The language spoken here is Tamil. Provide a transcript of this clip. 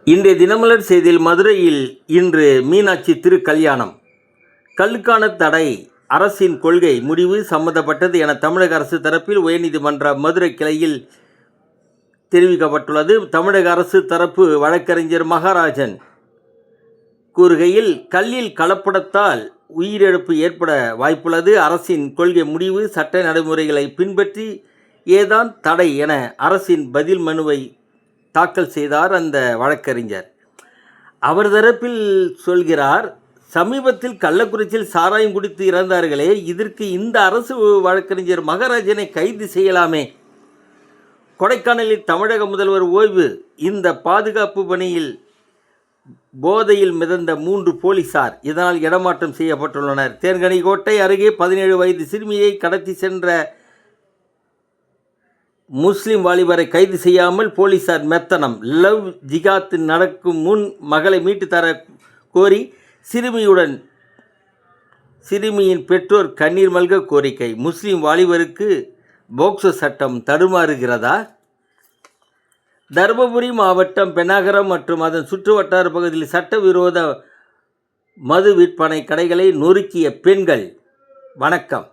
இன்றைய தினமலர் செய்தியில் மதுரையில் இன்று மீனாட்சி திருக்கல்யாணம். கல்லுக்கான தடை அரசின் கொள்கை முடிவு சம்பந்தப்பட்டது என தமிழக அரசு தரப்பில் உயர்நீதிமன்ற மதுரை கிளையில் தெரிவிக்கப்பட்டுள்ளது. தமிழக அரசு தரப்பு வழக்கறிஞர் மகாராஜன் கூறுகையில், கல்லில் கலப்படத்தால் உயிரிழப்பு ஏற்பட வாய்ப்புள்ளது. அரசின் கொள்கை முடிவு சட்ட நடைமுறைகளை பின்பற்றி ஏதான் தடை என அரசின் பதில் மனுவை தாக்கல் செய்தார் அந்த வழக்கறிஞர். அவர் தரப்பில் சொல்கிறார், சமீபத்தில் கள்ளக்குறிச்சியில் சாராயம் குடித்து இறந்தார்களே, இதற்கு இந்த அரசு வழக்கறிஞர் மகாராஜனை கைது செய்யலாமே. கொடைக்கானலில் தமிழக முதல்வர் ஓய்வு. இந்த பாதுகாப்பு பணியில் போதையில் மிதந்த 3 போலீசார் இதனால் இடமாற்றம் செய்யப்பட்டுள்ளனர். தேன்கனிக்கோட்டை அருகே 17 வயது சிறுமியை கடத்தி சென்ற முஸ்லிம் வாலிபரை கைது செய்யாமல் போலீசார் மெத்தனம். லவ் ஜிகாத் நடக்கும் முன் மகளை மீட்டு தர கோரி சிறுமியின் பெற்றோர் கண்ணீர் மல்க கோரிக்கை. முஸ்லிம் வாலிபருக்கு போக்சோ சட்டம் தடுமாறுகிறதா? தருமபுரி மாவட்டம் பென்னாகரம் மற்றும் அதன் சுற்றுவட்டார பகுதியில் சட்டவிரோத மது விற்பனை கடைகளை நொறுக்கிய பெண்கள். வணக்கம்.